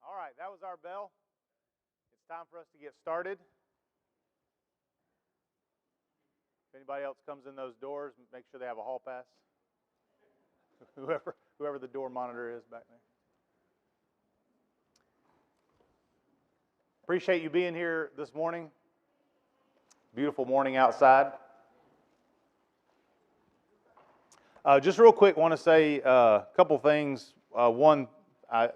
All right, that was our bell. It's time for us to get started. If anybody else comes in those doors, make sure they have a hall pass. Whoever the door monitor is back there. Appreciate you being here this morning. Beautiful morning outside. Just real quick, want to say a couple things. One,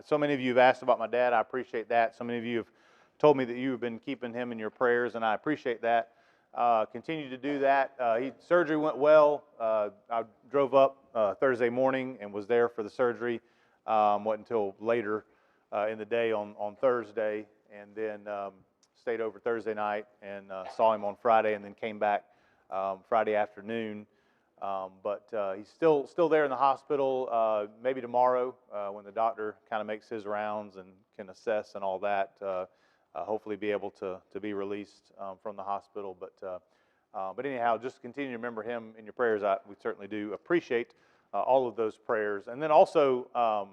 so many of you have asked about my dad. I appreciate that. So many of you have told me that you have been keeping him in your prayers, and I appreciate that. Continue to do that. Surgery went well. I drove up Thursday morning and was there for the surgery. Wasn't until later in the day on Thursday, and then stayed over Thursday night and saw him on Friday, and then came back Friday afternoon. But he's still there in the hospital. Maybe tomorrow, when the doctor kind of makes his rounds and can assess and all that, hopefully be able to be released from the hospital. But anyhow, just continue to remember him in your prayers. We certainly do appreciate all of those prayers. And then also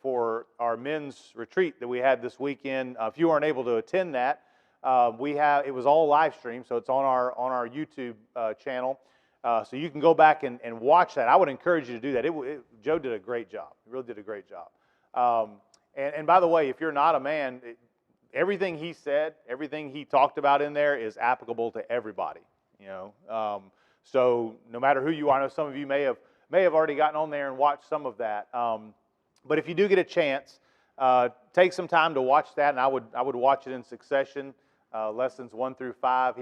for our men's retreat that we had this weekend, if you weren't able to attend that, it was all live stream, so it's on our YouTube channel. So you can go back and watch that. I would encourage you to do that. Joe did a great job. He really did a great job. And by the way, if you're not a man, everything he said, everything he talked about in there is applicable to everybody. So no matter who you are, I know some of you may have already gotten on there and watched some of that. But if you do get a chance, take some time to watch that, and I would watch it in succession. Lessons 1 through 5.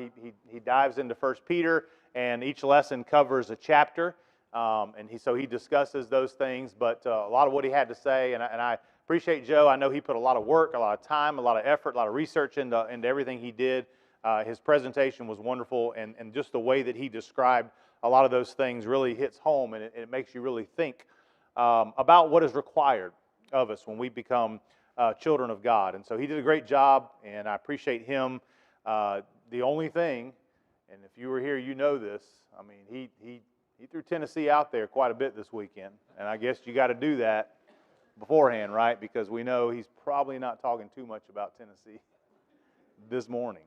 He dives into 1 Peter. And each lesson covers a chapter, and he discusses those things. But a lot of what he had to say, and I appreciate Joe. I know he put a lot of work, a lot of time, a lot of effort, a lot of research into everything he did. His presentation was wonderful, and just the way that he described a lot of those things really hits home, and it makes you really think about what is required of us when we become children of God. And so he did a great job, and I appreciate him. The only thing, and if you were here, you know this. I mean, he threw Tennessee out there quite a bit this weekend, and I guess you got to do that beforehand, right? Because we know he's probably not talking too much about Tennessee this morning.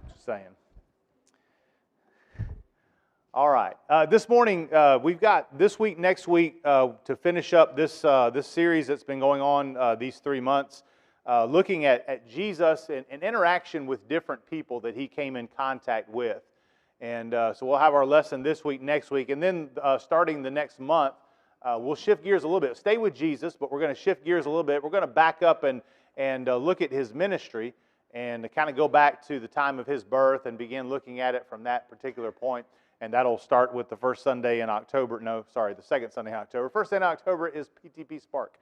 Just saying. All right. This morning we've got this week, next week to finish up this series that's been going on these 3 months. Looking at Jesus and interaction with different people that he came in contact with. And so we'll have our lesson this week, next week, and then starting the next month, we'll shift gears a little bit. Stay with Jesus, but we're going to shift gears a little bit. We're going to back up and look at his ministry and to kind of go back to the time of his birth and begin looking at it from that particular point. And that'll start with the first Sunday in October. No, sorry, the second Sunday in October. First day in October is PTP Spark.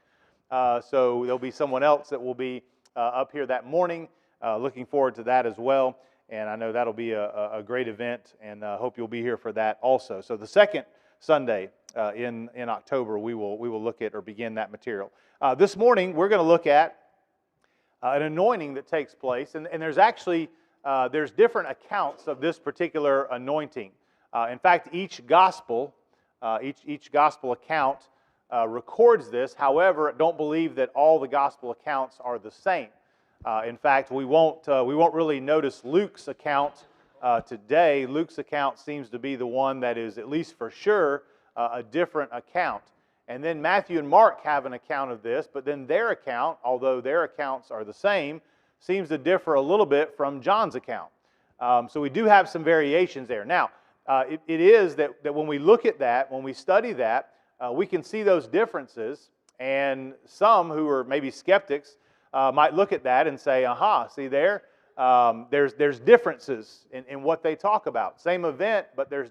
So there'll be someone else that will be up here that morning. Looking forward to that as well. And I know that'll be a great event, and hope you'll be here for that also. So the second Sunday in October, we will look at or begin that material. This morning, we're going to look at an anointing that takes place. And there's actually there's different accounts of this particular anointing. In fact, each gospel account records this. However, don't believe that all the gospel accounts are the same. In fact, we won't really notice Luke's account today. Luke's account seems to be the one that is, at least for sure, a different account. And then Matthew and Mark have an account of this, but then their account, although their accounts are the same, seems to differ a little bit from John's account. So we do have some variations there. Now, it is that when we look at that, when we study that, we can see those differences, and some who are maybe skeptics might look at that and say, aha, see there's differences in what they talk about. Same event, but there's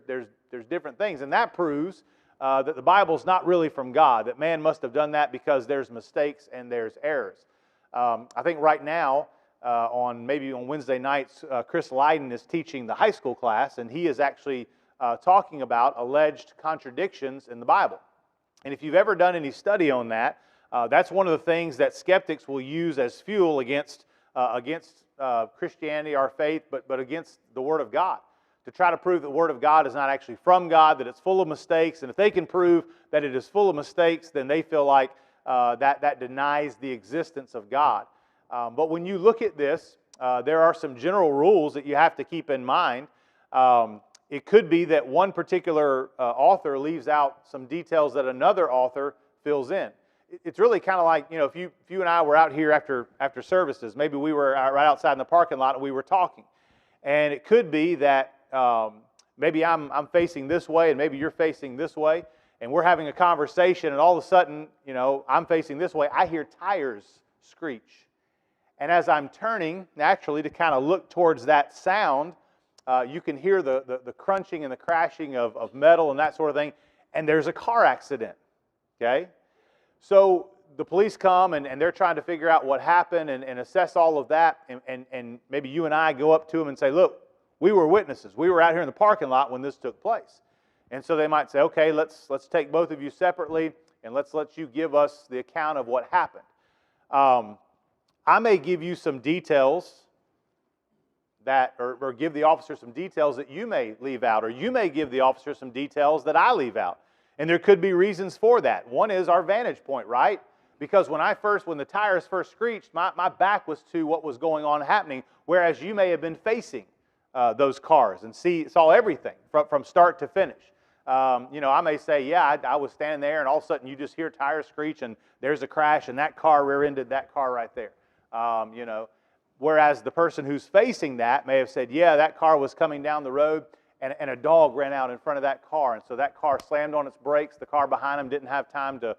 different things, and that proves that the Bible's not really from God, that man must have done that because there's mistakes and there's errors. I think right now, on Wednesday nights, Chris Lydon is teaching the high school class, and he is actually talking about alleged contradictions in the Bible. And if you've ever done any study on that, that's one of the things that skeptics will use as fuel against Christianity, our faith, but against the Word of God, to try to prove that the Word of God is not actually from God, that it's full of mistakes. And if they can prove that it is full of mistakes, then they feel like that denies the existence of God. But when you look at this, there are some general rules that you have to keep in mind. It could be that one particular author leaves out some details that another author fills in. It's really kind of like, if you and I were out here after services, maybe we were right outside in the parking lot and we were talking. And it could be that maybe I'm facing this way and maybe you're facing this way, and we're having a conversation, and all of a sudden, I'm facing this way. I hear tires screech. And as I'm turning, naturally, to kind of look towards that sound, you can hear the crunching and the crashing of metal and that sort of thing, and there's a car accident, okay? So the police come, and they're trying to figure out what happened and assess all of that, and maybe you and I go up to them and say, look, we were witnesses. We were out here in the parking lot when this took place. And so they might say, okay, let's take both of you separately, and let's let you give us the account of what happened. I may give you some details or give the officer some details that you may leave out, or you may give the officer some details that I leave out. And there could be reasons for that. One is our vantage point, right? Because when the tires first screeched, my back was to what was going on happening, whereas you may have been facing those cars and saw everything from start to finish. I may say, yeah, I was standing there, and all of a sudden you just hear tires screech, and there's a crash, and that car rear-ended that car right there. Whereas the person who's facing that may have said, yeah, that car was coming down the road, and a dog ran out in front of that car, and so that car slammed on its brakes. The car behind him didn't have time to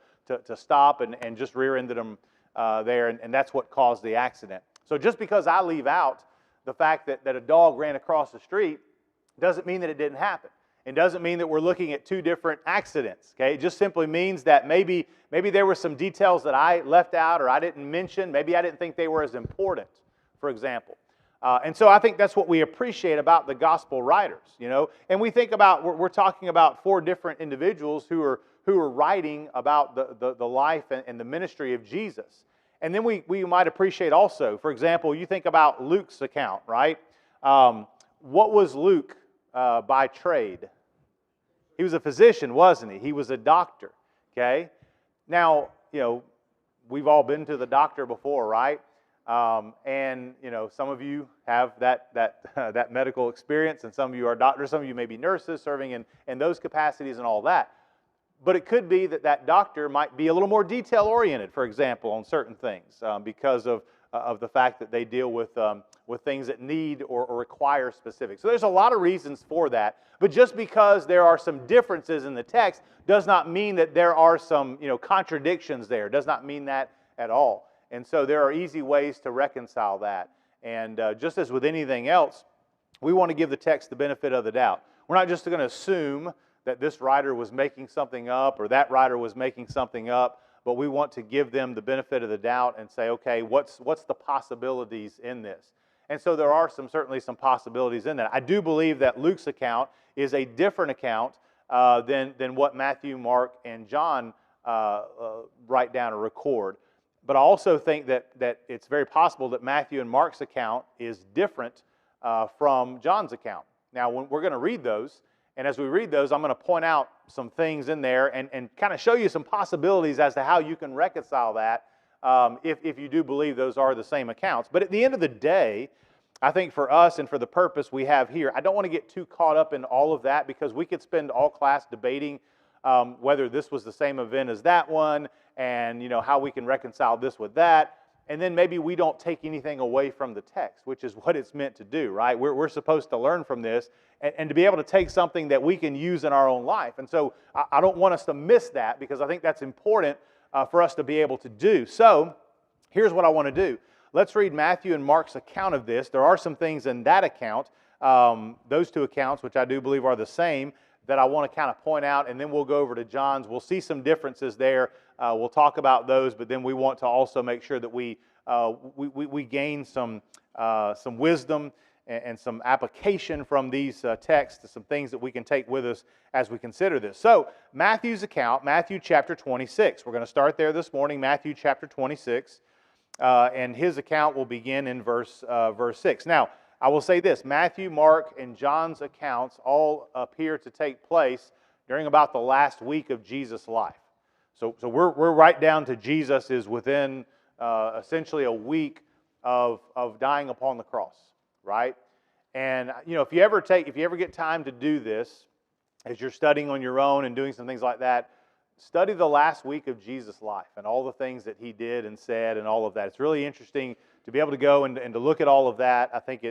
stop and just rear-ended him there, and that's what caused the accident. So just because I leave out the fact that a dog ran across the street doesn't mean that it didn't happen. It doesn't mean that we're looking at two different accidents. Okay? It just simply means that maybe there were some details that I left out or I didn't mention. Maybe I didn't think they were as important, for example. And so I think that's what we appreciate about the gospel writers, And we think about, we're talking about 4 different individuals who are writing about the life and the ministry of Jesus. And then we might appreciate also, for example, you think about Luke's account, right? What was Luke by trade? He was a physician, wasn't he? He was a doctor, okay? Now, we've all been to the doctor before, right? And some of you have that medical experience, and some of you are doctors, some of you may be nurses serving in those capacities and all that. But it could be that doctor might be a little more detail-oriented, for example, on certain things because of the fact that they deal with things that need or require specifics. So there's a lot of reasons for that. But just because there are some differences in the text does not mean that there are some contradictions there. Does not mean that at all. And so there are easy ways to reconcile that. And just as with anything else, we want to give the text the benefit of the doubt. We're not just going to assume that this writer was making something up or that writer was making something up, but we want to give them the benefit of the doubt and say, okay, what's the possibilities in this? And so there are certainly some possibilities in that. I do believe that Luke's account is a different account than what Matthew, Mark, and John write down or record. But I also think that it's very possible that Matthew and Mark's account is different from John's account. Now, we're going to read those, and as we read those, I'm going to point out some things in there and kind of show you some possibilities as to how you can reconcile that if you do believe those are the same accounts. But at the end of the day, I think for us and for the purpose we have here, I don't want to get too caught up in all of that because we could spend all class debating whether this was the same event as that one and how we can reconcile this with that. And then maybe we don't take anything away from the text, which is what it's meant to do, right? We're supposed to learn from this and to be able to take something that we can use in our own life. And so I don't want us to miss that because I think that's important for us to be able to do. So here's what I want to do. Let's read Matthew and Mark's account of this. There are some things in that account, those two accounts, which I do believe are the same, that I want to kind of point out, and then we'll go over to John's. We'll see some differences there. We'll talk about those, but then we want to also make sure that we gain some wisdom and some application from these texts, some things that we can take with us as we consider this. So, Matthew's account, Matthew chapter 26. We're going to start there this morning, Matthew chapter 26, and his account will begin in verse 6. Now, I will say this, Matthew, Mark, and John's accounts all appear to take place during about the last week of Jesus' life. So we're right down to Jesus is within essentially a week of dying upon the cross, right? And if you ever get time to do this, as you're studying on your own and doing some things like that, study the last week of Jesus' life and all the things that he did and said and all of that. It's really interesting to be able to go and to look at all of that. I think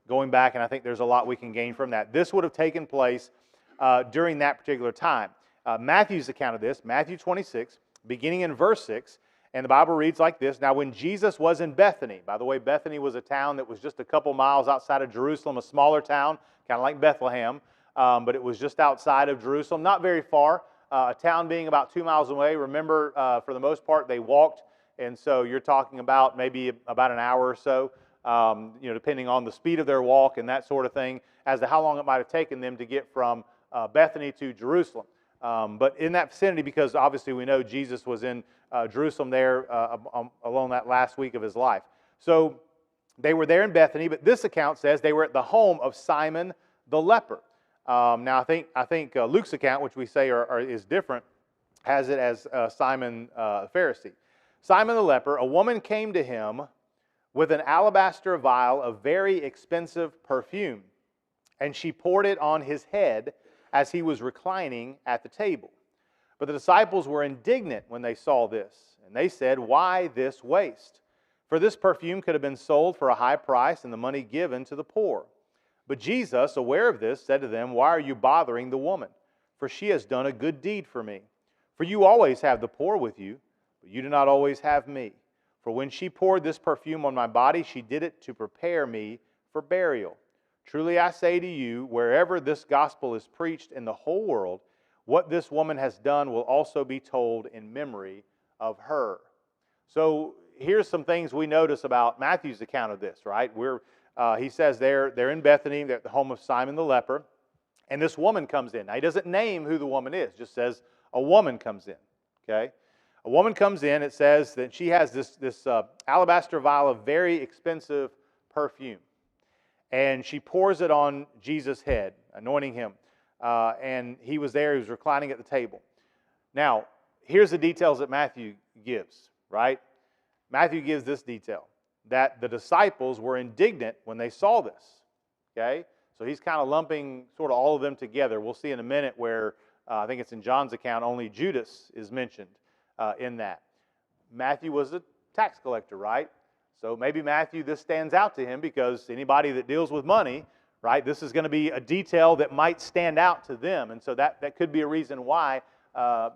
going back, and I think there's a lot we can gain from that. This would have taken place during that particular time. Matthew's account of this, Matthew 26, beginning in verse 6, and the Bible reads like this: Now when Jesus was in Bethany, by the way, Bethany was a town that was just a couple miles outside of Jerusalem, a smaller town, kind of like Bethlehem, but it was just outside of Jerusalem, not very far, a town being about 2 miles away. Remember, for the most part, they walked, and so you're talking about maybe about an hour or so, depending on the speed of their walk and that sort of thing, as to how long it might have taken them to get from Bethany to Jerusalem. But in that vicinity, because obviously we know Jesus was in Jerusalem there along that last week of his life. So they were there in Bethany, but this account says they were at the home of Simon the leper. Now I think Luke's account, which we say is different, has it as Simon the Pharisee. Simon the leper, a woman came to him with an alabaster vial of very expensive perfume, and she poured it on his head as he was reclining at the table. But the disciples were indignant when they saw this, and they said, "Why this waste? For this perfume could have been sold for a high price and the money given to the poor." But Jesus, aware of this, said to them, "Why are you bothering the woman? For she has done a good deed for me. For you always have the poor with you, but you do not always have me. For when she poured this perfume on my body, she did it to prepare me for burial. Truly I say to you, wherever this gospel is preached in the whole world, what this woman has done will also be told in memory of her." So here's some things we notice about Matthew's account of this, right? He says they're in Bethany, they're at the home of Simon the leper, and this woman comes in. Now, he doesn't name who the woman is, just says a woman comes in, okay? A woman comes in, it says that she has this alabaster vial of very expensive perfume, and she pours it on Jesus' head, anointing him, and he was there, he was reclining at the table. Now, here's the details that Matthew gives, right? Matthew gives this detail, that the disciples were indignant when they saw this, okay? So he's kind of lumping sort of all of them together. We'll see in a minute where, I think it's in John's account, only Judas is mentioned in that. Matthew was a tax collector, right? So maybe Matthew, this stands out to him because anybody that deals with money, right, this is going to be a detail that might stand out to them. And so that could be a reason why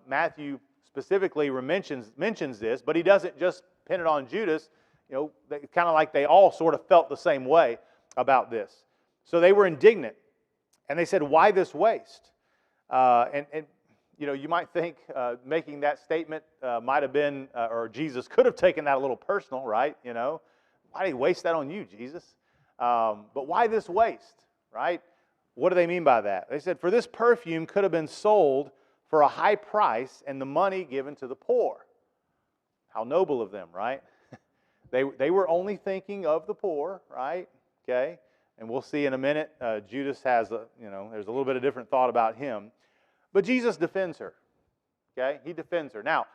Matthew specifically mentions this, but he doesn't just pin it on Judas. Kind of like they all sort of felt the same way about this. So they were indignant, and they said, "Why this waste?" You might think making that statement might have been, or Jesus could have taken that a little personal, right? Why did he waste that on you, Jesus? But why this waste, right? What do they mean by that? They said, "For this perfume could have been sold for a high price and the money given to the poor." How noble of them, right? They were only thinking of the poor, right? Okay, and we'll see in a minute. Judas has there's a little bit of different thought about him, but Jesus defends her. Okay, he defends her. Now,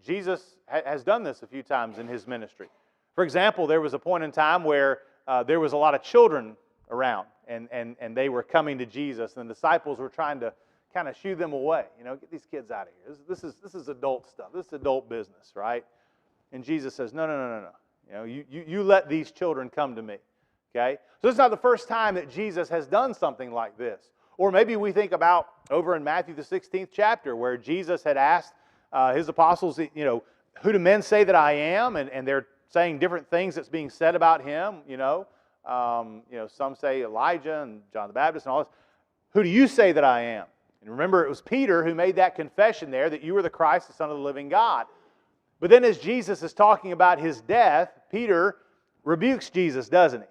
Jesus has done this a few times in his ministry. For example, there was a point in time where there was a lot of children around, and they were coming to Jesus, and the disciples were trying to kind of shoo them away. Get these kids out of here. This is adult stuff. This is adult business, right? And Jesus says, no. You let these children come to me, okay? So it's not the first time that Jesus has done something like this. Or maybe we think about over in Matthew the 16th chapter where Jesus had asked his apostles, who do men say that I am? And they're saying different things that's being said about him, some say Elijah and John the Baptist and all this. Who do you say that I am? And remember, it was Peter who made that confession there that you are the Christ, the Son of the living God. But then as Jesus is talking about his death, Peter rebukes Jesus, doesn't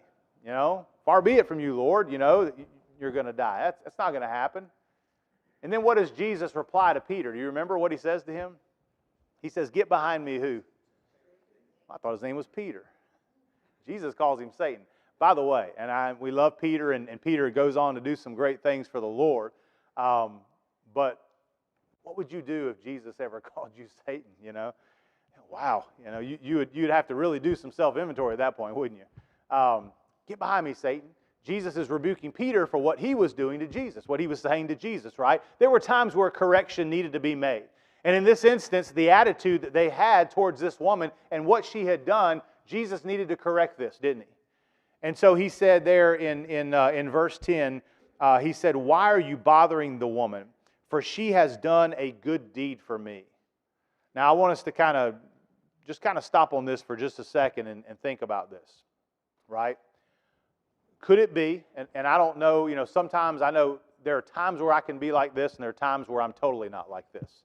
he? Far be it from you, Lord, that you're going to die. That's not going to happen. And then what does Jesus reply to Peter? Do you remember what he says to him? He says, "Get behind me, who?" I thought his name was Peter. Jesus calls him Satan. By the way, we love Peter, and Peter goes on to do some great things for the Lord. But what would you do if Jesus ever called you Satan, Wow, you'd have to really do some self-inventory at that point, wouldn't you? Get behind me, Satan. Jesus is rebuking Peter for what he was doing to Jesus, what he was saying to Jesus, right? There were times where correction needed to be made. And in this instance, the attitude that they had towards this woman and what she had done, Jesus needed to correct this, didn't he? And so he said there in verse 10, he said, "Why are you bothering the woman? For she has done a good deed for me." Now, I want us to kind of stop on this for just a second and think about this, right? Could it be, and I don't know, sometimes I know there are times where I can be like this and there are times where I'm totally not like this.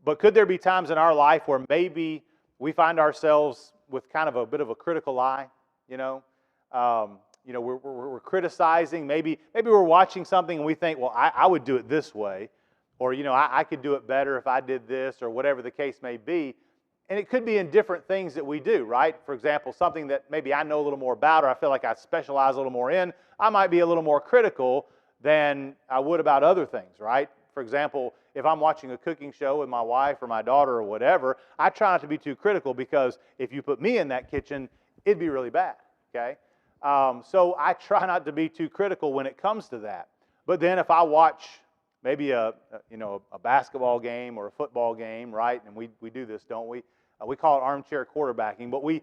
But could there be times in our life where maybe we find ourselves with kind of a bit of a critical eye, we're criticizing, maybe we're watching something and we think, well, I would do it this way, or, I could do it better if I did this, or whatever the case may be. And it could be in different things that we do, right? For example, something that maybe I know a little more about, or I feel like I specialize a little more in, I might be a little more critical than I would about other things, right? For example, if I'm watching a cooking show with my wife or my daughter or whatever, I try not to be too critical, because if you put me in that kitchen, it'd be really bad, okay? So I try not to be too critical when it comes to that. But then if I watch maybe a basketball game or a football game, right? And we do this, don't we? We call it armchair quarterbacking, but we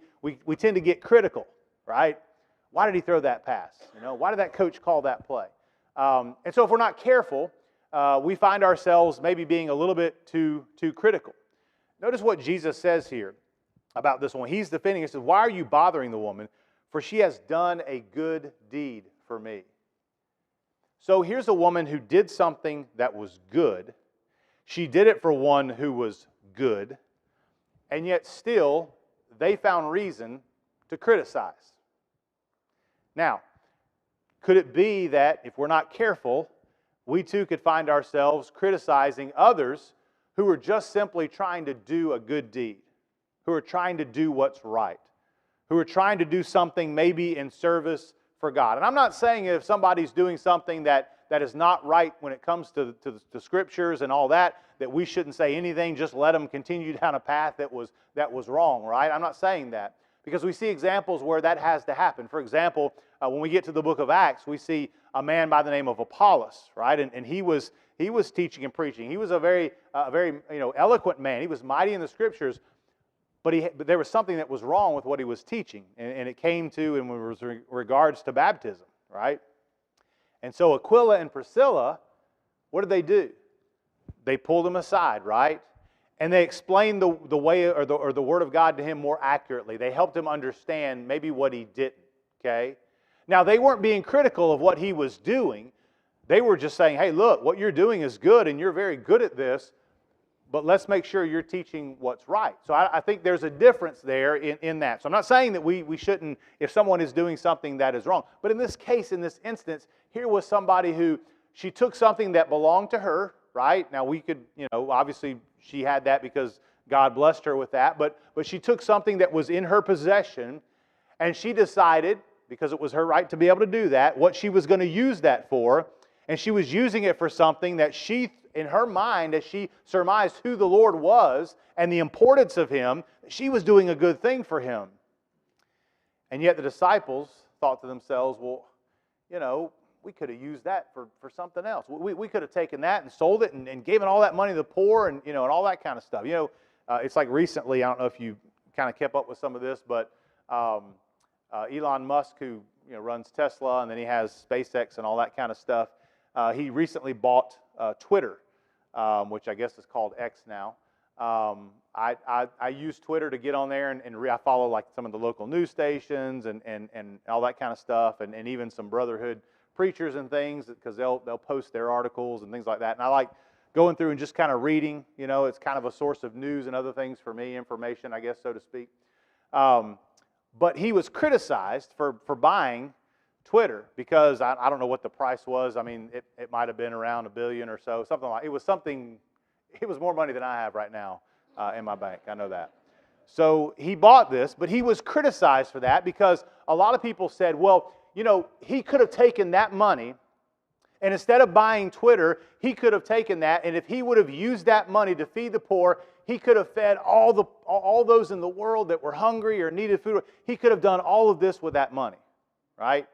tend to get critical, right? Why did he throw that pass? Why did that coach call that play? And so if we're not careful, we find ourselves maybe being a little bit too critical. Notice what Jesus says here about this one. He's defending. He says, "Why are you bothering the woman? For she has done a good deed for me." So here's a woman who did something that was good. She did it for one who was good. And yet still, they found reason to criticize. Now, could it be that if we're not careful, we too could find ourselves criticizing others who are just simply trying to do a good deed, who are trying to do what's right, who are trying to do something maybe in service for God? And I'm not saying if somebody's doing something that is not right when it comes to Scriptures and all that we shouldn't say anything, just let them continue down a path that was wrong, right? I'm not saying that, because we see examples where that has to happen. For example, when we get to the book of Acts, we see a man by the name of Apollos, right? And he was teaching and preaching. He was a very eloquent man. He was mighty in the Scriptures, but there was something that was wrong with what he was teaching, and it came to in regards to baptism, right? And so Aquila and Priscilla, what did they do? They pulled him aside, right? And they explained the way or the Word of God to him more accurately. They helped him understand maybe what he didn't, okay? Now, they weren't being critical of what he was doing. They were just saying, hey, look, what you're doing is good and you're very good at this, but let's make sure you're teaching what's right. So I think there's a difference there in that. So I'm not saying that we shouldn't, if someone is doing something that is wrong. But in this case, in this instance, here was somebody who, she took something that belonged to her, right? Now we could, obviously she had that because God blessed her with that, but she took something that was in her possession, and she decided, because it was her right to be able to do that, what she was going to use that for, and she was using it for something that she, in her mind, as she surmised who the Lord was and the importance of Him, she was doing a good thing for Him. And yet the disciples thought to themselves, well, we could have used that for something else. We could have taken that and sold it and given all that money to the poor and all that kind of stuff. It's like recently, I don't know if you kind of kept up with some of this, but Elon Musk, who runs Tesla, and then he has SpaceX and all that kind of stuff, he recently bought Twitter, which I guess is called X now. I use Twitter to get on there and I follow like some of the local news stations and all that kind of stuff, and even some Brotherhood preachers and things, because they'll post their articles and things like that. And I like going through and just kind of reading. It's kind of a source of news and other things for me, information, I guess, so to speak. But he was criticized for buying Twitter because I don't know what the price was. I mean, it might have been around $1 billion or so, something like it was something. It was more money than I have right now in my bank. I know that. So he bought this, but he was criticized for that because a lot of people said, well, he could have taken that money And instead of buying Twitter, he could have taken that, and if he would have used that money to feed the poor, he could have fed all those in the world that were hungry or needed food. He could have done all of this with that money, right?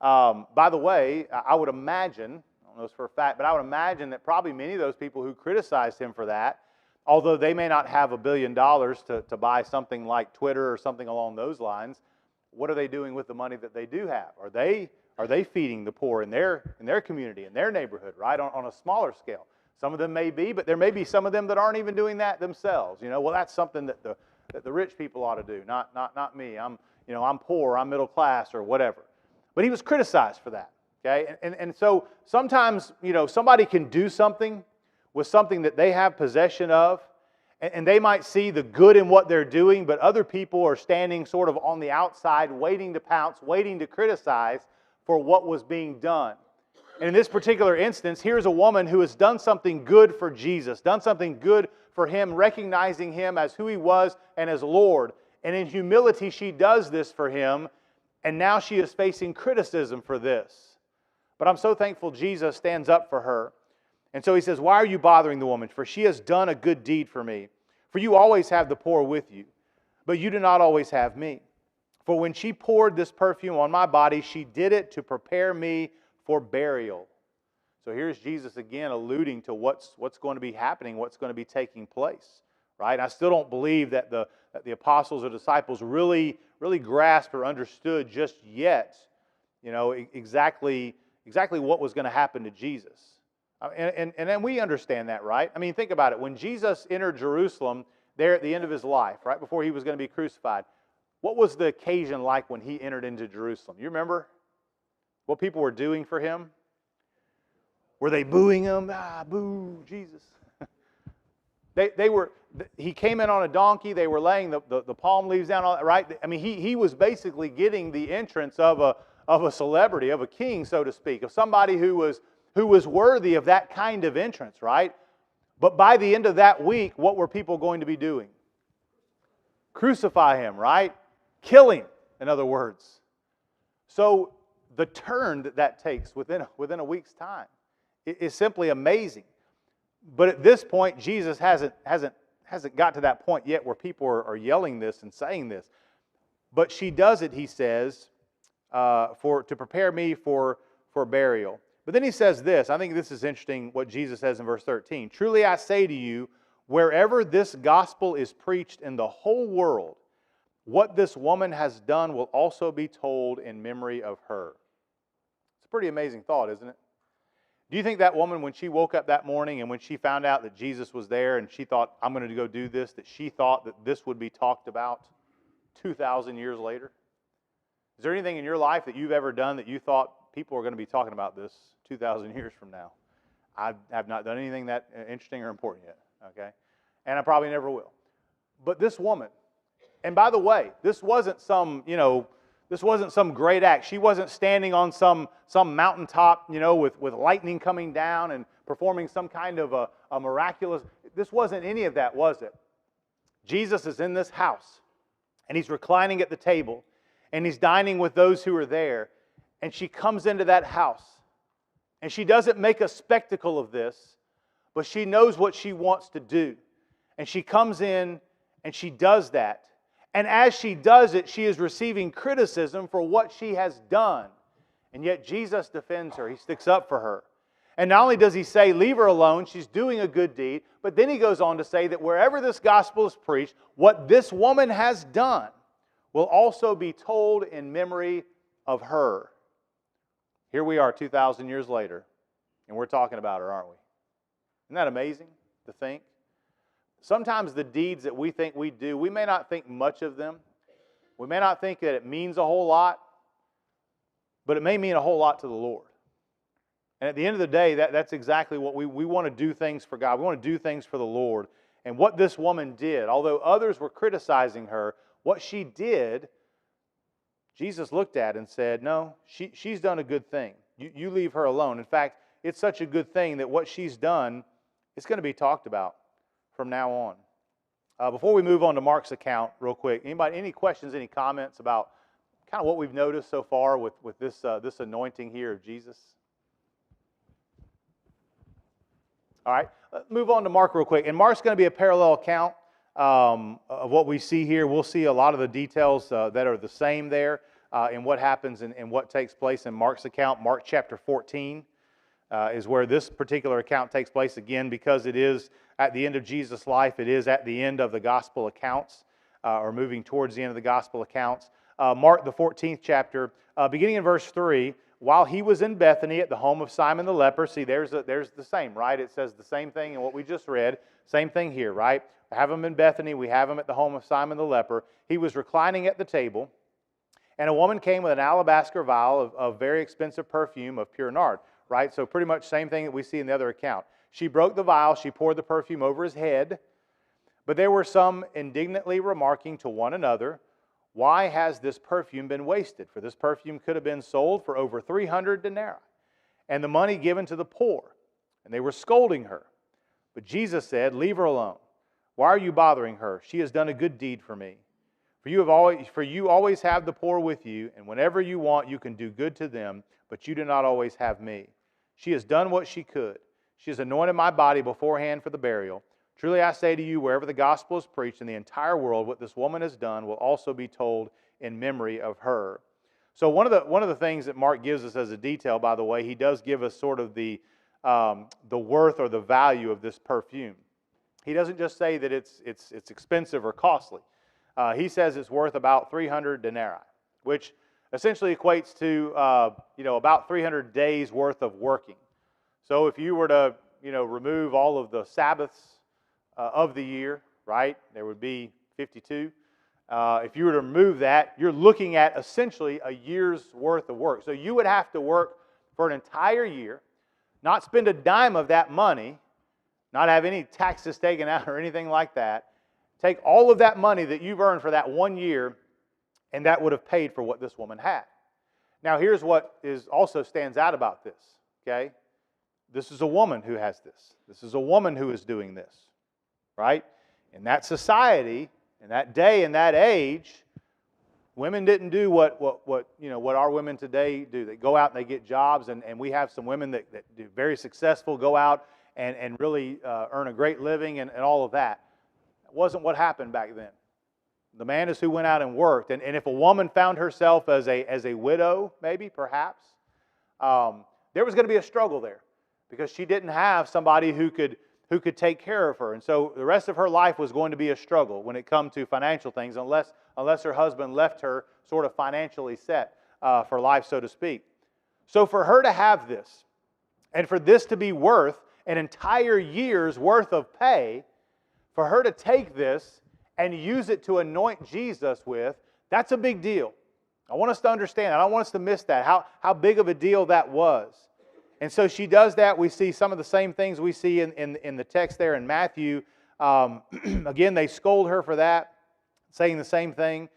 By the way, I would imagine, I don't know this for a fact, but I would imagine that probably many of those people who criticized him for that, although they may not have $1 billion to buy something like Twitter or something along those lines, what are they doing with the money that they do have? Are they feeding the poor in their community, in their neighborhood, right? On a smaller scale. Some of them may be, but there may be some of them that aren't even doing that themselves. Well, that's something that the rich people ought to do, not me. I'm poor, I'm middle class, or whatever. But he was criticized for that. Okay, and so sometimes somebody can do something with something that they have possession of, and they might see the good in what they're doing, but other people are standing sort of on the outside, waiting to pounce, waiting to criticize for what was being done. And in this particular instance, here's a woman who has done something good for Jesus, done something good for Him, recognizing Him as who He was and as Lord. And in humility, she does this for Him, and now she is facing criticism for this. But I'm so thankful Jesus stands up for her. And so He says, "Why are you bothering the woman? For she has done a good deed for me. For you always have the poor with you, but you do not always have me. For when she poured this perfume on my body, she did it to prepare me for burial." So here's Jesus again alluding to what's going to be happening, what's going to be taking place, right? I still don't believe that the apostles or disciples really grasped or understood just yet, exactly what was going to happen to Jesus. And then we understand that, right? I mean, think about it. When Jesus entered Jerusalem there at the end of His life, right before He was going to be crucified, what was the occasion like when He entered into Jerusalem? You remember what people were doing for Him? Were they booing Him? Boo, Jesus. He came in on a donkey. They were laying the palm leaves down, all that, right? I mean, he was basically getting the entrance of a celebrity, of a king, so to speak, of somebody who was worthy of that kind of entrance, right? But by the end of that week, what were people going to be doing? Crucify Him, right? Kill Him, in other words. So the turn that takes within a week's time is simply amazing. But at this point, Jesus hasn't got to that point yet where people are yelling this and saying this. But she does it, He says, to prepare me for burial. But then He says this. I think this is interesting what Jesus says in verse 13. "Truly I say to you, wherever this gospel is preached in the whole world, what this woman has done will also be told in memory of her." It's a pretty amazing thought, isn't it? Do you think that woman, when she woke up that morning and when she found out that Jesus was there and she thought, "I'm going to go do this," that she thought that this would be talked about 2,000 years later? Is there anything in your life that you've ever done that you thought people are going to be talking about this 2,000 years from now? I have not done anything that interesting or important yet, okay? And I probably never will. But this woman, and by the way, this wasn't some great act. She wasn't standing on some mountaintop, with lightning coming down and performing some kind of a miraculous. This wasn't any of that, was it? Jesus is in this house, and He's reclining at the table, and He's dining with those who are there, and she comes into that house, and she doesn't make a spectacle of this, but she knows what she wants to do, and she comes in, and she does that. And as she does it, she is receiving criticism for what she has done. And yet Jesus defends her. He sticks up for her. And not only does He say, leave her alone, she's doing a good deed, but then He goes on to say that wherever this gospel is preached, what this woman has done will also be told in memory of her. Here we are 2,000 years later, and we're talking about her, aren't we? Isn't that amazing to think? Sometimes the deeds that we think we do, we may not think much of them. We may not think that it means a whole lot, but it may mean a whole lot to the Lord. And at the end of the day, that's exactly what we want to do things for God. We want to do things for the Lord. And what this woman did, although others were criticizing her, what she did, Jesus looked at and said, no, she's done a good thing. You leave her alone. In fact, it's such a good thing that what she's done is going to be talked about from now on. Before we move on to Mark's account, real quick, anybody, any questions, any comments about kind of what we've noticed so far with this anointing here of Jesus? All right, let's move on to Mark real quick. And Mark's going to be a parallel account of what we see here. We'll see a lot of the details that are the same there in what happens and what takes place in Mark's account. Mark chapter 14 is where this particular account takes place, again, because it is at the end of Jesus' life. It is at the end of the gospel accounts, or moving towards the end of the gospel accounts. Mark, the 14th chapter, beginning in verse 3, while he was in Bethany at the home of Simon the leper. See, there's the same, right? It says the same thing in what we just read. Same thing here, right? We have him in Bethany. We have him at the home of Simon the leper. He was reclining at the table, and a woman came with an alabaster vial of very expensive perfume of pure nard, right? So pretty much same thing that we see in the other account. She broke the vial. She poured the perfume over his head. But there were some indignantly remarking to one another, why has this perfume been wasted? For this perfume could have been sold for over 300 denarii, and the money given to the poor. And they were scolding her. But Jesus said, leave her alone. Why are you bothering her? She has done a good deed for me. For you always have the poor with you, and whenever you want, you can do good to them, but you do not always have me. She has done what she could. She has anointed my body beforehand for the burial. Truly I say to you, wherever the gospel is preached in the entire world, what this woman has done will also be told in memory of her. So one of the things that Mark gives us as a detail, by the way, he does give us sort of the worth or the value of this perfume. He doesn't just say that it's expensive or costly. He says it's worth about 300 denarii, which essentially equates to about 300 days worth of working. So if you were to remove all of the Sabbaths of the year, right? There would be 52. If you were to remove that, you're looking at essentially a year's worth of work. So you would have to work for an entire year, not spend a dime of that money, not have any taxes taken out or anything like that. Take all of that money that you've earned for that 1 year, and that would have paid for what this woman had. Now here's what also stands out about this, okay? This is a woman who has this. This is a woman who is doing this. Right? In that society, in that day, in that age, women didn't do what our women today do. They go out and they get jobs, and we have some women that do very successful, go out and really earn a great living and all of that. That wasn't what happened back then. The man is who went out and worked. And if a woman found herself as a widow, maybe, perhaps, there was going to be a struggle there because she didn't have somebody who could take care of her. And so the rest of her life was going to be a struggle when it come to financial things, unless her husband left her sort of financially set for life, so to speak. So for her to have this, and for this to be worth an entire year's worth of pay, for her to take this and use it to anoint Jesus with, that's a big deal. I want us to understand. I don't want us to miss that, how big of a deal that was. And so she does that. We see some of the same things we see in the text there in Matthew. Again, they scold her for that, saying the same thing.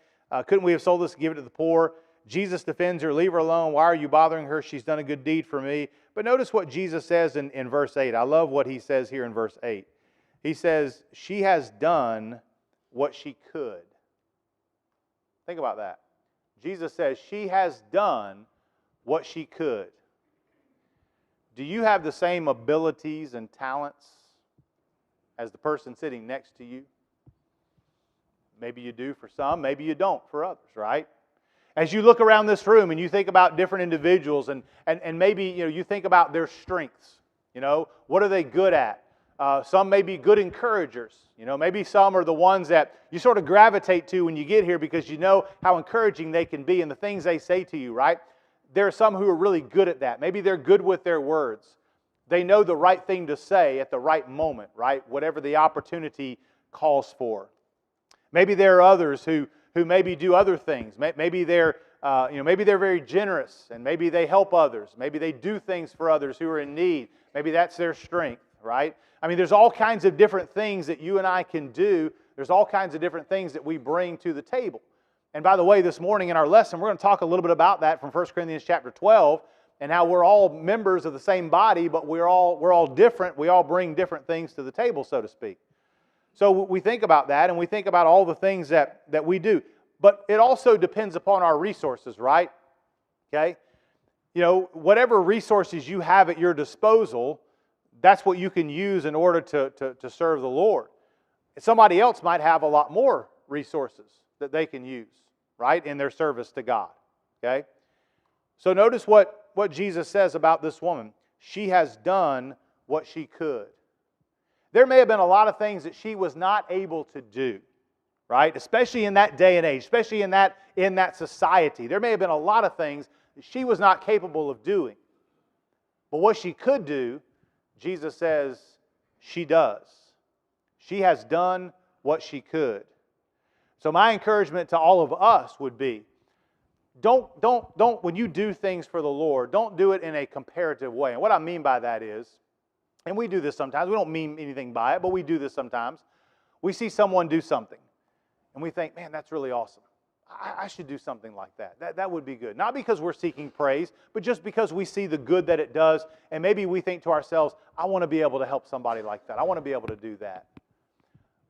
Couldn't we have sold this and give it to the poor? Jesus defends her. Leave her alone. Why are you bothering her? She's done a good deed for me. But notice what Jesus says in verse 8. I love what he says here in verse 8. He says, she has done what she could. Think about that. Jesus says she has done what she could. Do you have the same abilities and talents as the person sitting next to you? Maybe you do for some, maybe you don't for others, right? As you look around this room and you think about different individuals and maybe you think about their strengths. What are they good at? Some may be good encouragers. Maybe some are the ones that you sort of gravitate to when you get here because you know how encouraging they can be and the things they say to you, right? There are some who are really good at that. Maybe they're good with their words. They know the right thing to say at the right moment, right? Whatever the opportunity calls for. Maybe there are others who maybe do other things. Maybe they're very generous and maybe they help others. Maybe they do things for others who are in need. Maybe that's their strength, right? I mean, there's all kinds of different things that you and I can do. There's all kinds of different things that we bring to the table. And by the way, this morning in our lesson, we're going to talk a little bit about that from 1 Corinthians chapter 12 and how we're all members of the same body, but we're all different. We all bring different things to the table, so to speak. So we think about that and we think about all the things that we do. But it also depends upon our resources, right? Okay? Whatever resources you have at your disposal, that's what you can use in order to serve the Lord. Somebody else might have a lot more resources that they can use, right, in their service to God. Okay? So notice what Jesus says about this woman. She has done what she could. There may have been a lot of things that she was not able to do, right? Especially in that day and age, especially in that society. There may have been a lot of things that she was not capable of doing. But what she could do, Jesus says she does. She has done what she could. So my encouragement to all of us would be, don't, when you do things for the Lord, don't do it in a comparative way. And what I mean by that is, and we do this sometimes, we don't mean anything by it, but we do this sometimes. We see someone do something, and we think, man, that's really awesome. I should do something like that. That would be good. Not because we're seeking praise, but just because we see the good that it does, and maybe we think to ourselves, I want to be able to help somebody like that. I want to be able to do that.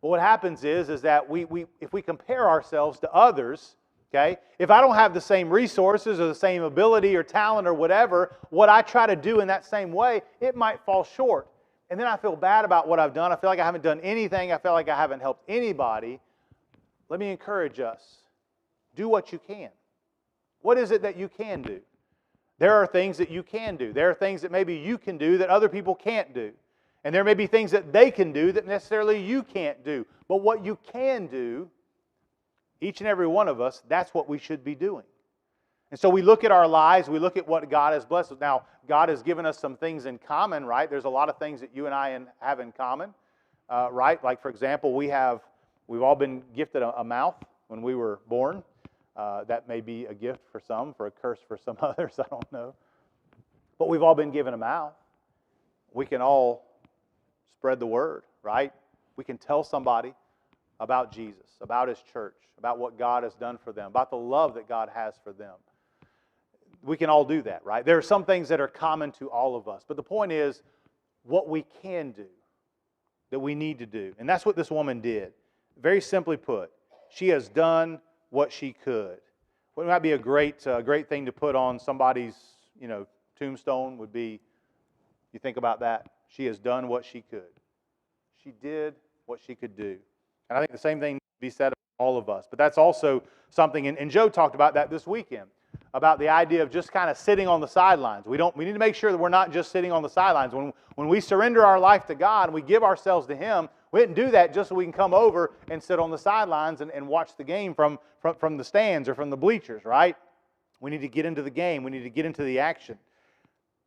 But what happens is that if we compare ourselves to others, okay, if I don't have the same resources or the same ability or talent or whatever, what I try to do in that same way, it might fall short. And then I feel bad about what I've done. I feel like I haven't done anything. I feel like I haven't helped anybody. Let me encourage us. Do what you can. What is it that you can do? There are things that you can do. There are things that maybe you can do that other people can't do. And there may be things that they can do that necessarily you can't do. But what you can do, each and every one of us, that's what we should be doing. And so we look at our lives, we look at what God has blessed us. Now, God has given us some things in common, right? There's a lot of things that you and I have in common, right? Like, for example, we've all been gifted a mouth when we were born. That may be a gift for some, for a curse for some others, I don't know. But we've all been given a mouth. We can all spread the word, right? We can tell somebody about Jesus, about His church, about what God has done for them, about the love that God has for them. We can all do that, right? There are some things that are common to all of us. But the point is, what we can do, that we need to do. And that's what this woman did. Very simply put, she has done what she could. What might be a great thing to put on somebody's, tombstone would be, you think about that, she has done what she could. She did what she could do. And I think the same thing needs to be said about all of us. But that's also something, and Joe talked about that this weekend, about the idea of just kind of sitting on the sidelines. We need to make sure that we're not just sitting on the sidelines. When we surrender our life to God and we give ourselves to Him, we didn't do that just so we can come over and sit on the sidelines and watch the game from the stands or from the bleachers, right? We need to get into the game. We need to get into the action.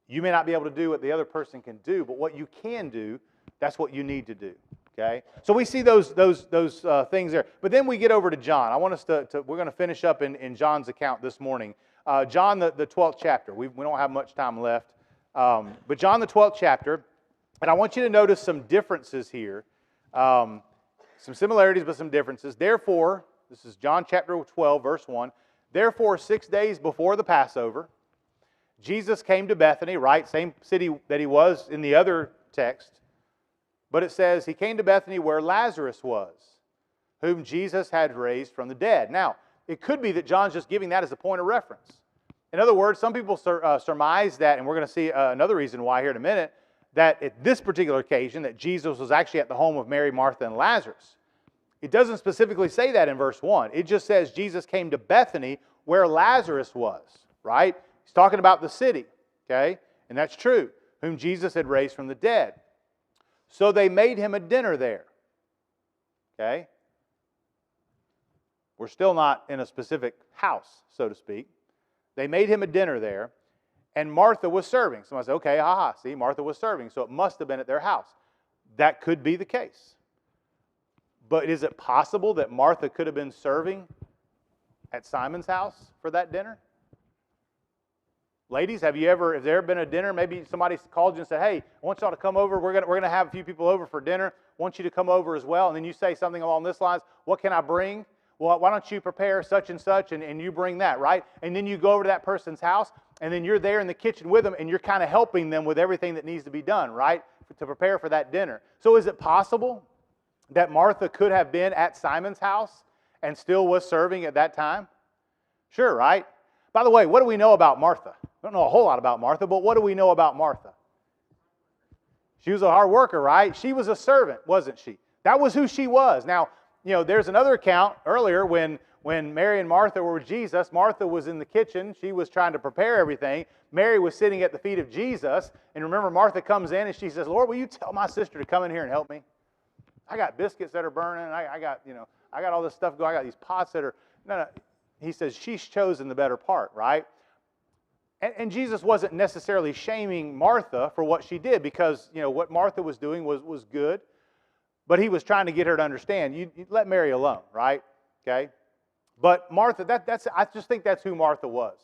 You may not be able to do what the other person can do, but what you can do, that's what you need to do. Okay? So we see those things there. But then we get over to John. I want us we're going to finish up in John's account this morning. John, the 12th chapter. We don't have much time left. But John, the 12th chapter. And I want you to notice some differences here. Some similarities, but some differences. Therefore, this is John chapter 12, verse 1. Therefore, 6 days before the Passover, Jesus came to Bethany, right? Same city that He was in the other text. But it says, He came to Bethany where Lazarus was, whom Jesus had raised from the dead. Now, it could be that John's just giving that as a point of reference. In other words, some people surmise that, and we're going to see another reason why here in a minute, that at this particular occasion, that Jesus was actually at the home of Mary, Martha, and Lazarus. It doesn't specifically say that in verse 1. It just says Jesus came to Bethany where Lazarus was, right? He's talking about the city, okay? And that's true, whom Jesus had raised from the dead. So they made Him a dinner there, okay? We're still not in a specific house, so to speak. They made Him a dinner there, and Martha was serving. Somebody said, okay, see, Martha was serving, so it must have been at their house. That could be the case. But is it possible that Martha could have been serving at Simon's house for that dinner? Ladies, have there ever been a dinner? Maybe somebody called you and said, hey, I want y'all to come over. We're going to have a few people over for dinner. I want you to come over as well. And then you say something along this lines, what can I bring? Well, why don't you prepare such and such and you bring that, right? And then you go over to that person's house and then you're there in the kitchen with them and you're kind of helping them with everything that needs to be done, right? To prepare for that dinner. So is it possible that Martha could have been at Simon's house and still was serving at that time? Sure, right? By the way, what do we know about Martha? We don't know a whole lot about Martha, but what do we know about Martha? She was a hard worker, right? She was a servant, wasn't she? That was who she was. Now, there's another account earlier when Mary and Martha were with Jesus. Martha was in the kitchen. She was trying to prepare everything. Mary was sitting at the feet of Jesus. And remember, Martha comes in and she says, Lord, will you tell my sister to come in here and help me? I got biscuits that are burning. I got all this stuff going. I got these pots that are, no. He says, she's chosen the better part, right? And Jesus wasn't necessarily shaming Martha for what she did, because, what Martha was doing was good. But he was trying to get her to understand, you let Mary alone, right? Okay? But Martha, I just think that's who Martha was.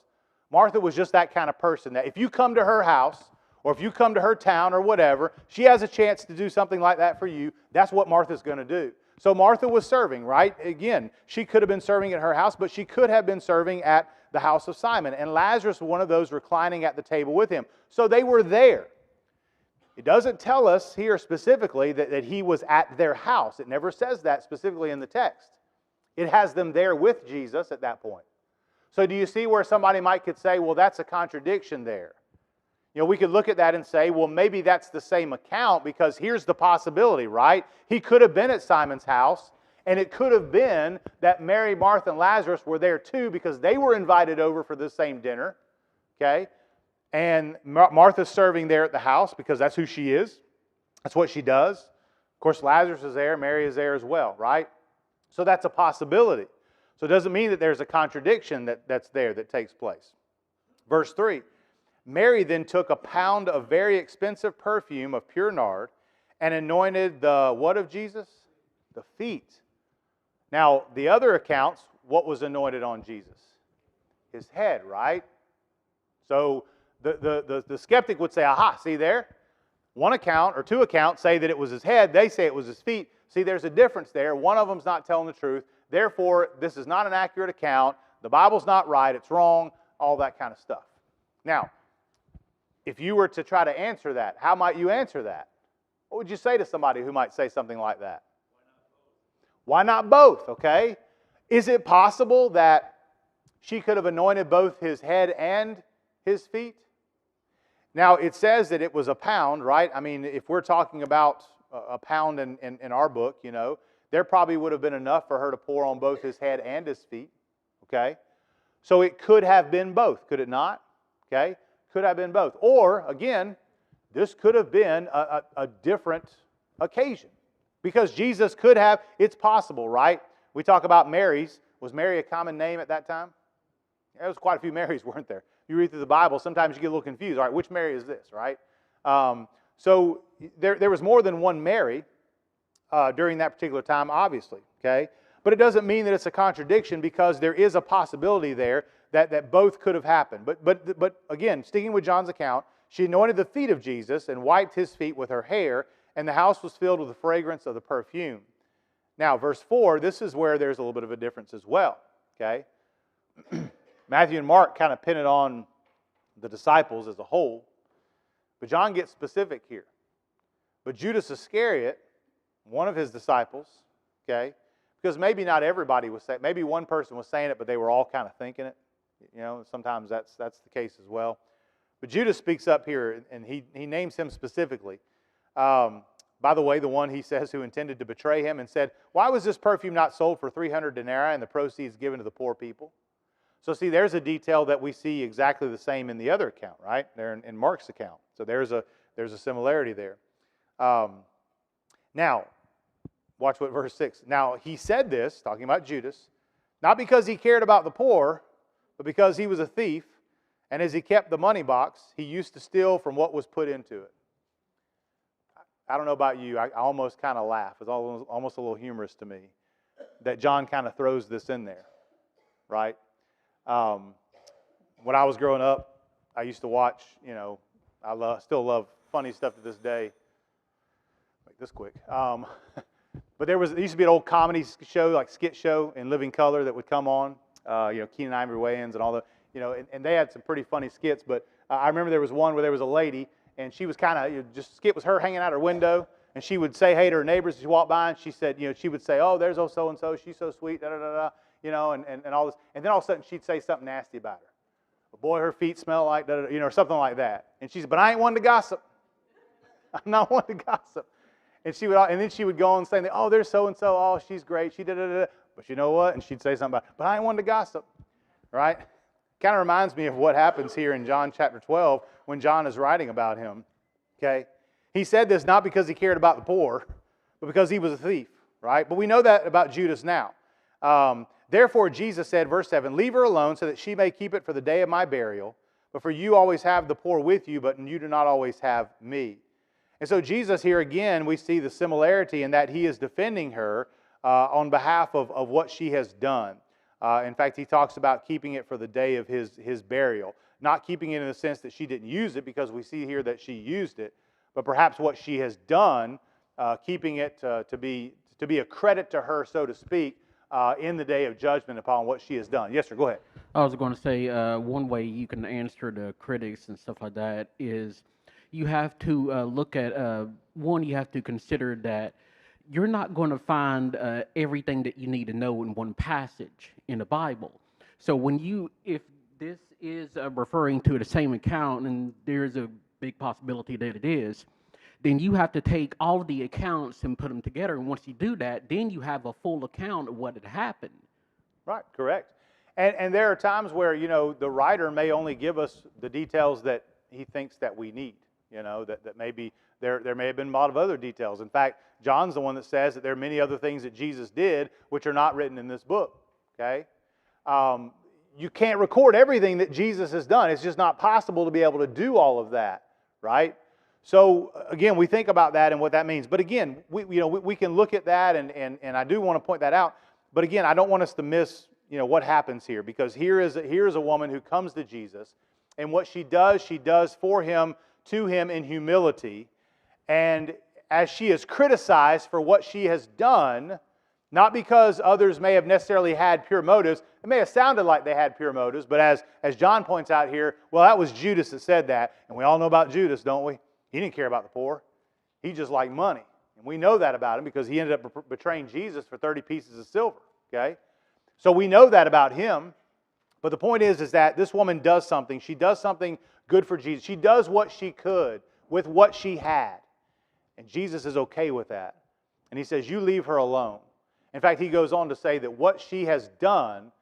Martha was just that kind of person that if you come to her house, or if you come to her town or whatever, she has a chance to do something like that for you. That's what Martha's going to do. So Martha was serving, right? Again, she could have been serving at her house, but she could have been serving at the house of Simon. And Lazarus was one of those reclining at the table with him. So they were there. It doesn't tell us here specifically that he was at their house. It never says that specifically in the text. It has them there with Jesus at that point. So do you see where somebody could say, well, that's a contradiction there? We could look at that and say, well, maybe that's the same account, because here's the possibility, right? He could have been at Simon's house, and it could have been that Mary, Martha, and Lazarus were there too, because they were invited over for the same dinner, okay? And Martha's serving there at the house because that's who she is. That's what she does. Of course, Lazarus is there. Mary is there as well, right? So that's a possibility. So it doesn't mean that there's a contradiction that's there that takes place. Verse 3. Mary then took a pound of very expensive perfume of pure nard and anointed the what of Jesus? The feet. Now, the other accounts, what was anointed on Jesus? His head, right? So the skeptic would say, aha, see there? One account or two accounts say that it was his head. They say it was his feet. See, there's a difference there. One of them's not telling the truth. Therefore, this is not an accurate account. The Bible's not right. It's wrong. All that kind of stuff. Now, if you were to try to answer that, how might you answer that? What would you say to somebody who might say something like that? Why not both? Okay? Is it possible that she could have anointed both his head and his feet? Now, it says that it was a pound, right? I mean, if we're talking about a pound in our book, there probably would have been enough for her to pour on both his head and his feet. Okay? So it could have been both, could it not? Okay? Could have been both. Or, again, this could have been a different occasion. Because Jesus could have, it's possible, right? We talk about Marys. Was Mary a common name at that time? There was quite a few Marys, weren't there? You read through the Bible, sometimes you get a little confused. All right, which Mary is this, right? So there was more than one Mary during that particular time, obviously, okay? But it doesn't mean that it's a contradiction, because there is a possibility there that both could have happened. But again, sticking with John's account, she anointed the feet of Jesus and wiped his feet with her hair, and the house was filled with the fragrance of the perfume. Now, verse 4, this is where there's a little bit of a difference as well, okay? Matthew and Mark kind of pin it on the disciples as a whole, but John gets specific here. But Judas Iscariot, one of his disciples, okay, because maybe not everybody was saying, maybe one person was saying it, but they were all kind of thinking it. Sometimes that's the case as well. But Judas speaks up here, and he names him specifically. By the way, the one he says who intended to betray him, and said, why was this perfume not sold for 300 denarii and the proceeds given to the poor people? So see, there's a detail that we see exactly the same in the other account, right? There in Mark's account. So there's a similarity there. Now, watch what verse 6. Now, he said this, talking about Judas, not because he cared about the poor, but because he was a thief, and as he kept the money box, he used to steal from what was put into it. I don't know about you, I almost kind of laugh. It's almost a little humorous to me that John kind of throws this in there, right? When I was growing up, I used to watch, I still love funny stuff to this day. Make this quick. But there used to be an old comedy show, like skit show in living color that would come on, Keenan Ivory Wayans and all the, and they had some pretty funny skits. But I remember there was one where there was a lady, and she was kind of, just skit was her hanging out her window, and she would say hey to her neighbors as she walked by, and she said, she would say, oh, there's old so-and-so, she's so sweet, da-da-da-da, and all this. And then all of a sudden she'd say something nasty about her. Boy, her feet smell like, da-da-da, or something like that. And she said, but I ain't one to gossip. I'm not one to gossip. And then she would go on saying, oh, there's so-and-so, oh, she's great, she da-da-da-da. But you know what? And she'd say something about, but I ain't one to gossip, right? Kind of reminds me of what happens here in John chapter 12 when John is writing about him, okay? He said this not because he cared about the poor, but because he was a thief, right? But we know that about Judas now. Therefore, Jesus said, verse 7, leave her alone so that she may keep it for the day of my burial. But for you always have the poor with you, but you do not always have me. And so Jesus here again, we see the similarity in that he is defending her on behalf of what she has done. In fact, he talks about keeping it for the day of his burial. Not keeping it in the sense that she didn't use it, because we see here that she used it, but perhaps what she has done, keeping it to be a credit to her, so to speak, in the day of judgment upon what she has done. Yes, sir, go ahead. I was going to say one way you can answer the critics and stuff like that is you have to look at, one, you have to consider that you're not going to find everything that you need to know in one passage in the Bible. So if this is referring to the same account, and there's a big possibility that it is, then you have to take all of the accounts and put them together. And once you do that, then you have a full account of what had happened. Right, correct. And there are times where, the writer may only give us the details that he thinks that we need, that maybe there may have been a lot of other details. In fact, John's the one that says that there are many other things that Jesus did which are not written in this book, okay? You can't record everything that Jesus has done. It's just not possible to be able to do all of that, right? So, again, we think about that and what that means. But again, we can look at that, and I do want to point that out. But again, I don't want us to miss, what happens here. Because here is a woman who comes to Jesus, and what she does for him, to him in humility. And as she is criticized for what she has done, not because others may have necessarily had pure motives. It may have sounded like they had pure motives, but as John points out here, well, that was Judas that said that. And we all know about Judas, don't we? He didn't care about the poor. He just liked money. And we know that about him because he ended up betraying Jesus for 30 pieces of silver. Okay? So we know that about him. But the point is that this woman does something. She does something good for Jesus. She does what she could with what she had. And Jesus is okay with that. And he says, you leave her alone. In fact, he goes on to say that what she has done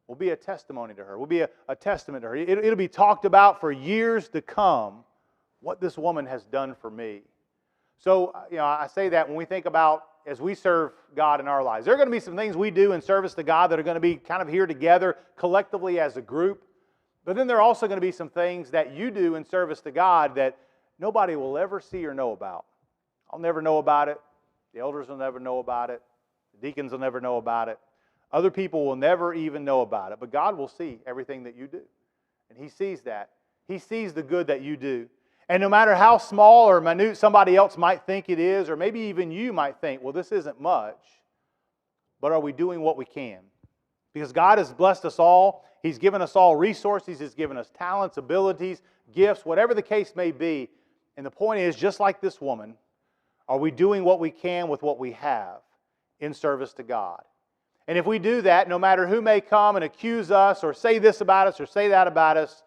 will be a testimony to her, will be a testament to her. It'll be talked about for years to come, what this woman has done for me. So, I say that when we think about as we serve God in our lives. There are going to be some things we do in service to God that are going to be kind of here together collectively as a group. But then there are also going to be some things that you do in service to God that nobody will ever see or know about. I'll never know about it. The elders will never know about it. The deacons will never know about it. Other people will never even know about it. But God will see everything that you do. And He sees that. He sees the good that you do. And no matter how small or minute somebody else might think it is, or maybe even you might think, well, this isn't much, but are we doing what we can? Because God has blessed us all. He's given us all resources. He's given us talents, abilities, gifts, whatever the case may be. And the point is, just like this woman, are we doing what we can with what we have in service to God? And if we do that, no matter who may come and accuse us or say this about us or say that about us,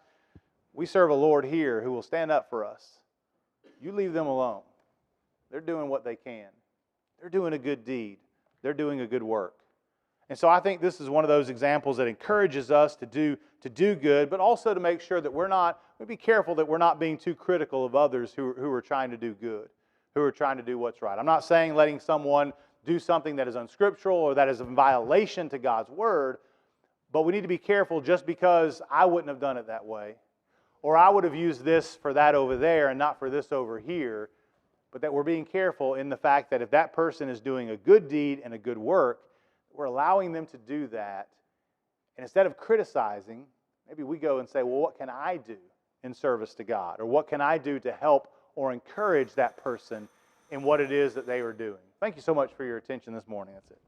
we serve a Lord here who will stand up for us. You leave them alone. They're doing what they can. They're doing a good deed. They're doing a good work. And so I think this is one of those examples that encourages us to do good, but also to make sure that we be careful that we're not being too critical of others who are trying to do good, who are trying to do what's right. I'm not saying letting someone do something that is unscriptural or that is in violation to God's Word, but we need to be careful just because I wouldn't have done it that way, or I would have used this for that over there and not for this over here, but that we're being careful in the fact that if that person is doing a good deed and a good work, we're allowing them to do that. And instead of criticizing, maybe we go and say, well, what can I do in service to God? Or what can I do to help or encourage that person in what it is that they are doing? Thank you so much for your attention this morning. That's it.